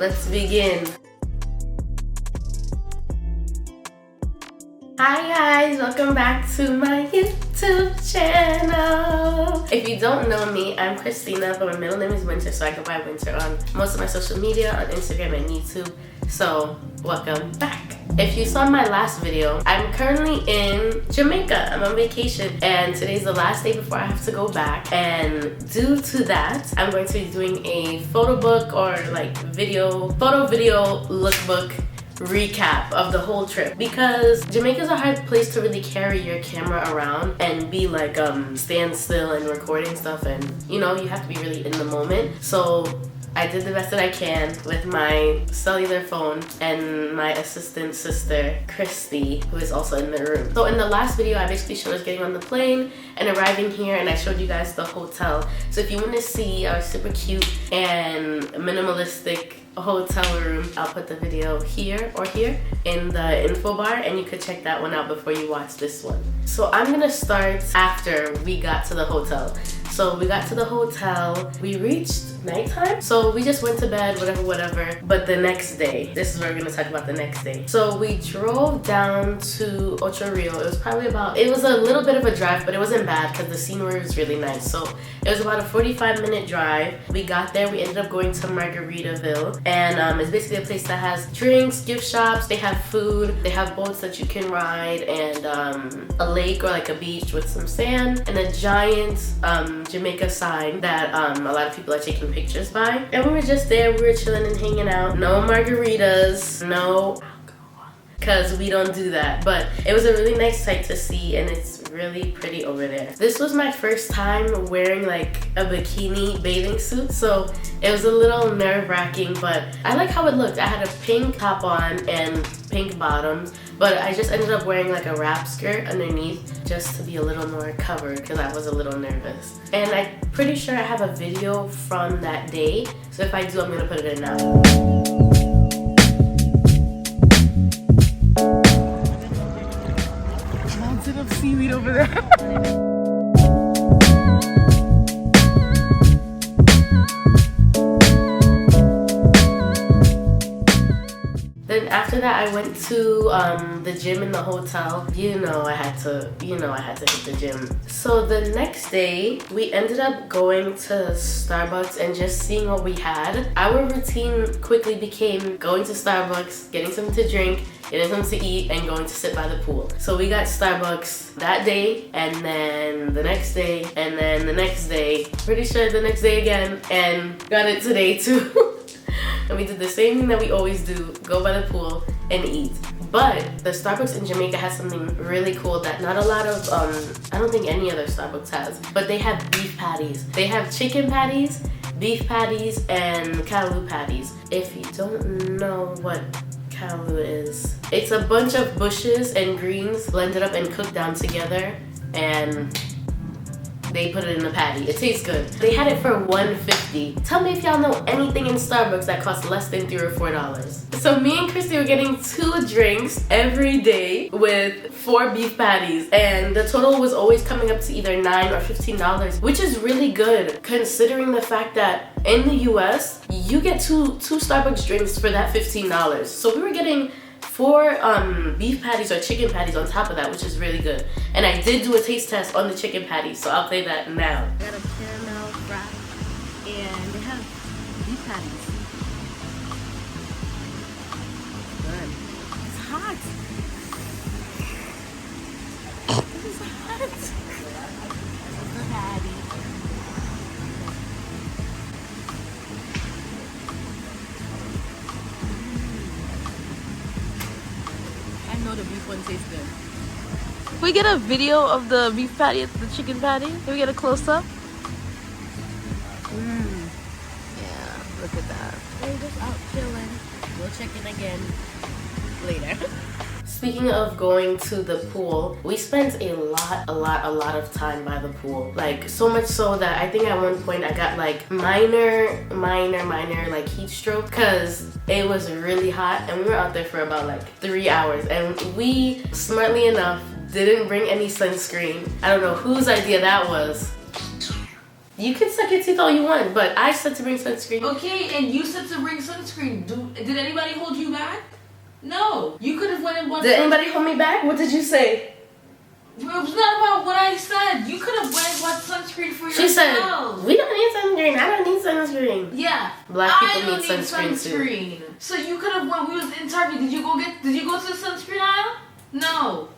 let's begin. Hi guys, welcome back to my YouTube channel. If you don't know me, I'm Christina, but my middle name is Wynter, so I go by Wynter on most of my social media, on Instagram and YouTube. So welcome back. If you saw my last video, I'm currently in Jamaica. I'm on vacation and today's the last day before I have to go back, and due to that I'm going to be doing a photo book or like video lookbook recap of the whole trip, because Jamaica is a hard place to really carry your camera around and be like stand still and recording stuff, and you know, you have to be really in the moment. So I did the best that I can with my cellular phone and my assistant sister, Christy, who is also in the room. So in the last video, I basically showed us getting on the plane and arriving here, and I showed you guys the hotel. So if you want to see our super cute and minimalistic hotel room, I'll put the video here or here in the info bar, and you could check that one out before you watch this one. So I'm gonna start after we got to the hotel. So we got to the hotel, we reached nighttime, so we just went to bed, whatever. But the next day, this is where we're gonna talk about the next day. So we drove down to Ocho, Rios. It was a little bit of a drive, but it wasn't bad because the scenery was really nice. So it was about a 45-minute drive. We got there, we ended up going to Margaritaville, and it's basically a place that has drinks, gift shops, they have food, they have boats that you can ride, and a lake or like a beach with some sand, and a giant Jamaica sign that a lot of people are taking pictures by. And we were just there, we were chilling and hanging out. No margaritas, no alcohol, because we don't do that. But it was a really nice sight to see, and it's really pretty over there. This was my first time wearing like a bikini bathing suit, so it was a little nerve-wracking, but I like how it looked. I had a pink top on and pink bottoms, but I just ended up wearing like a wrap skirt underneath just to be a little more covered because I was a little nervous. And I'm pretty sure I have a video from that day, so if I do, I'm gonna put it in now. Mountain of seaweed over there. Then after that, I went to the gym in the hotel. You know I had to hit the gym. So the next day, we ended up going to Starbucks and just seeing what we had. Our routine quickly became going to Starbucks, getting something to drink, getting something to eat, and going to sit by the pool. So we got Starbucks that day, and then the next day, and then the next day. Pretty sure the next day again, and got it today too. And we did the same thing that we always do, go by the pool and eat. But the Starbucks in Jamaica has something really cool that not a lot of, I don't think any other Starbucks has, but they have beef patties. They have chicken patties, beef patties, and callaloo patties. If you don't know what callaloo is, it's a bunch of bushes and greens blended up and cooked down together, and they put it in a patty. It tastes good. They had it for $1.50. Tell me if y'all know anything in Starbucks that costs less than $3 or $4. So me and Christy were getting 2 drinks every day with 4 beef patties, and the total was always coming up to either $9 or $15, which is really good considering the fact that in the US, you get two Starbucks drinks for that $15. So we were getting 4 beef patties or chicken patties on top of that, which is really good. And I did do a taste test on the chicken patties, so I'll play that now. I got a caramel fry, and they have beef patties. Good. It's hot. It is hot. The patty. I know the beef one tastes good. Can we get a video of the beef patty, the chicken patty? Can we get a close-up? Yeah, look at that. We're just out chilling. We'll check in again later. Speaking of going to the pool, we spent a lot of time by the pool. Like, so much so that I think at one point I got like minor like heat stroke because it was really hot, and we were out there for about like 3 hours, and we, smartly enough, didn't bring any sunscreen. I don't know whose idea that was. You can suck your teeth all you want, but I said to bring sunscreen. Okay, and you said to bring sunscreen. Did anybody hold you back? No. You could have went and bought. Did anybody hold me back? What did you say? It was not about what I said. You could have went and bought sunscreen for yourself. She said, we don't need sunscreen. I don't need sunscreen. Yeah. Black people need sunscreen too. So you could have went. We was in Target. Did you go to the sunscreen aisle? No.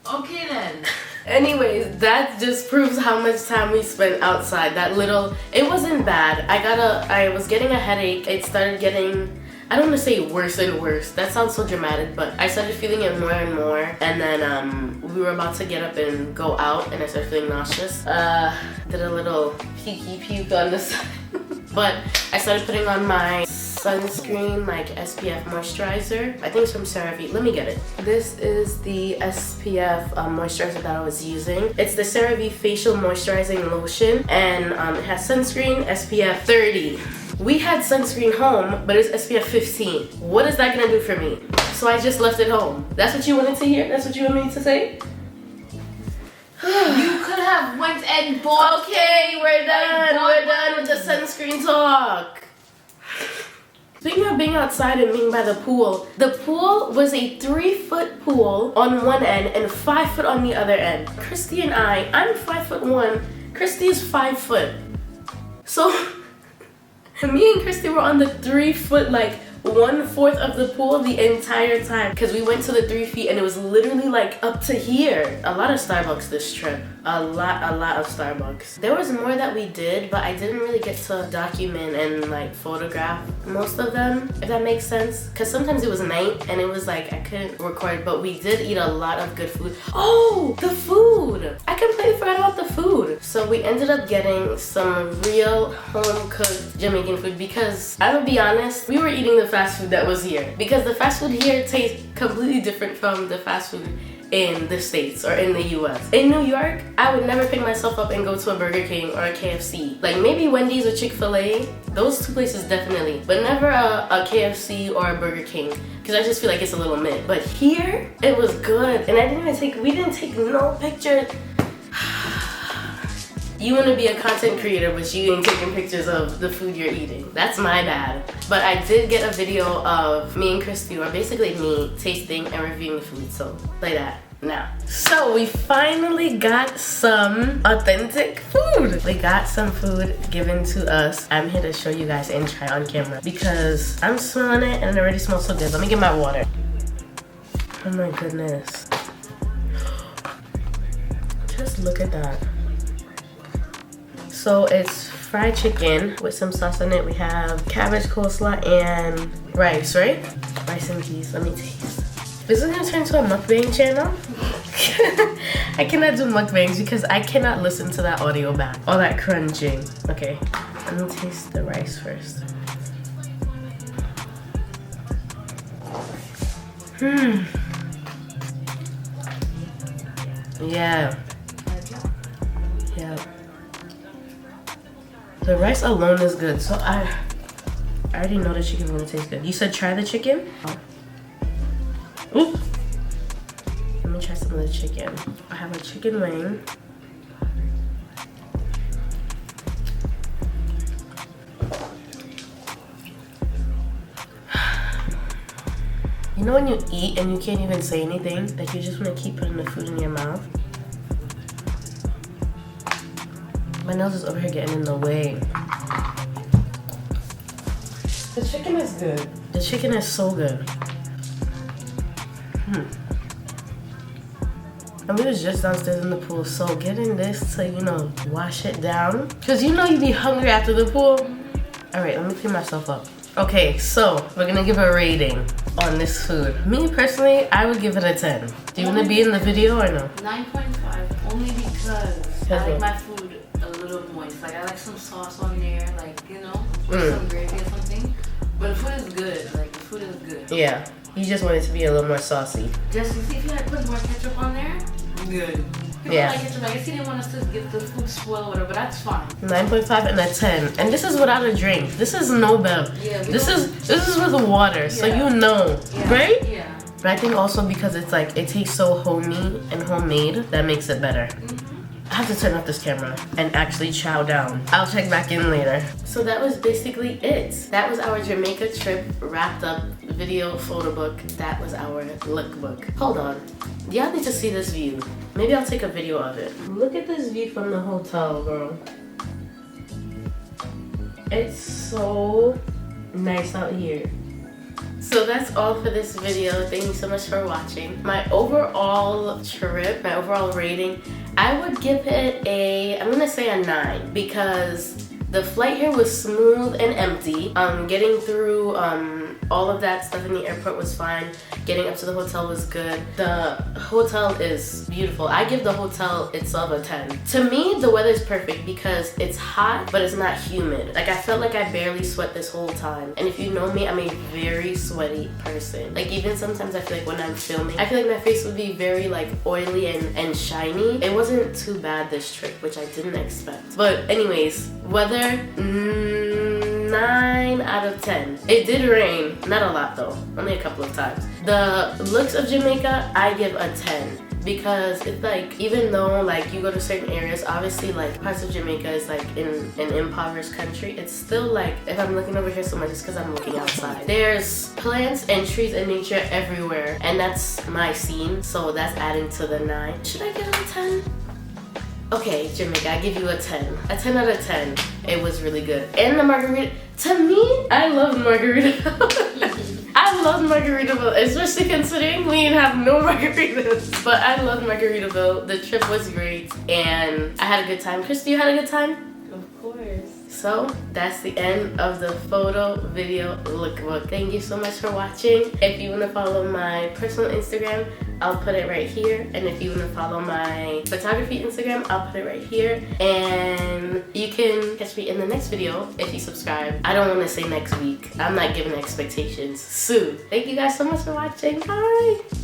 Okay then. Anyways, that just proves how much time we spent outside. It wasn't bad. I was getting a headache. It started getting, I don't want to say worse and worse. That sounds so dramatic, but I started feeling it more and more. And then we were about to get up and go out, and I started feeling nauseous. Did a little puke on the side. But I started putting on my sunscreen, like SPF moisturizer. I think it's from CeraVe. Let me get it. This is the SPF moisturizer that I was using. It's the CeraVe Facial Moisturizing Lotion, and it has sunscreen SPF 30. We had sunscreen home, but it's SPF 15. What is that gonna do for me? So I just left it home. That's what you wanted to hear? That's what you want me to say? You could have went and bought. Okay, we're done. We're done with the sunscreen talk. Speaking of being outside and being by the pool was a 3-foot pool on one end and 5 foot on the other end. Christy and I'm 5'1", Christy is 5 foot. So me and Christy were on the 3-foot, like 1/4 of the pool the entire time, because we went to the 3 feet and it was literally like up to here. A lot of Starbucks this trip. A lot of Starbucks. There was more that we did, but I didn't really get to document and like photograph most of them, if that makes sense. Because sometimes it was night and it was like I couldn't record, but we did eat a lot of good food. Oh, the food! I completely forgot about the food. So we ended up getting some real home-cooked Jamaican food, because I'm gonna be honest, we were eating the fast food that was here, because the fast food here tastes completely different from the fast food in the States or in the US. In New York, I would never pick myself up and go to a Burger King or a KFC. Like maybe Wendy's or Chick-fil-A, those two places definitely, but never a KFC or a Burger King, because I just feel like it's a little mid. But here, it was good, and we didn't take no pictures. You want to be a content creator, but you ain't taking pictures of the food you're eating. That's my bad. But I did get a video of me and Christy, or basically me, tasting and reviewing the food. So play that now. So we finally got some authentic food. We got some food given to us. I'm here to show you guys and try on camera, because I'm smelling it and it already smells so good. Let me get my water. Oh my goodness. Just look at that. So it's fried chicken with some sauce on it. We have cabbage, coleslaw, and rice, right? Rice and peas. Let me taste. This is gonna turn into a mukbang channel. I cannot do mukbangs because I cannot listen to that audio back. All that crunching. Okay, let me taste the rice first. Yeah. The rice alone is good, so I already know the chicken's gonna taste good. You said try the chicken? Ooh. Let me try some of the chicken. I have a chicken wing. You know when you eat and you can't even say anything? Like you just wanna keep putting the food in your mouth? My nose is over here getting in the way. The chicken is good. The chicken is so good. And we was just downstairs in the pool, so getting this to, you know, wash it down. Because you know you be hungry after the pool. Alright, let me clean myself up. Okay, so we're gonna give a rating on this food. Me personally, I would give it a 10. Do you want to be in the video or no? 9.5, only because I like my food a little moist. Like I like some sauce on there, like, you know, or some gravy or something. But the food is good. Like the food is good. Yeah, you just want it to be a little more saucy. Just you see if you like put more ketchup on there, good. People Yeah. like ketchup. I guess he didn't want us to get the food spoiled or whatever, but that's fine. 9.5 and a 10, and this is without a drink. This is no bev. Yeah, this is with water, so you know, right? Yeah. But I think also because it's like it tastes so homey and homemade, that makes it better. I have to turn off this camera and actually chow down. I'll check back in later. So that was basically it. That was our Jamaica trip wrapped up video photo book. That was our lookbook. Hold on. Y'all need to see this view. Maybe I'll take a video of it. Look at this view from the hotel, girl. It's so nice out here. So that's all for this video. Thank you so much for watching. My overall trip, my overall rating, I would give it I'm gonna say a 9 because the flight here was smooth and empty. Getting through all of that stuff in the airport was fine. Getting up to the hotel was good. The hotel is beautiful. I give the hotel itself a 10. To me, the weather is perfect because it's hot, but it's not humid. Like I felt like I barely sweat this whole time. And if you know me, I'm a very sweaty person. Like even sometimes I feel like when I'm filming, I feel like my face would be very like oily and shiny. It wasn't too bad this trip, which I didn't expect. But anyways, weather, 9 out of 10. It did rain, not a lot though, only a couple of times. The looks of Jamaica, I give a 10 because it's like, even though like you go to certain areas, obviously like parts of Jamaica is like in an impoverished country, it's still like, if I'm looking over here so much, it's because I'm looking outside. There's plants and trees and nature everywhere, and that's my scene, so that's adding to the 9. Should I give it a 10? Okay, Jamaica, I give you a 10. A 10 out of 10. It was really good. And the margarita, to me, I love Margaritaville. I love Margaritaville, especially considering we didn't have no margaritas. But I love Margaritaville. The trip was great and I had a good time. Christy, you had a good time? Of course. So that's the end of the photo video lookbook. Thank you so much for watching. If you want to follow my personal Instagram, I'll put it right here. And if you want to follow my photography Instagram, I'll put it right here. And you can catch me in the next video if you subscribe. I don't want to say next week. I'm not giving expectations. Soon. Thank you guys so much for watching. Bye.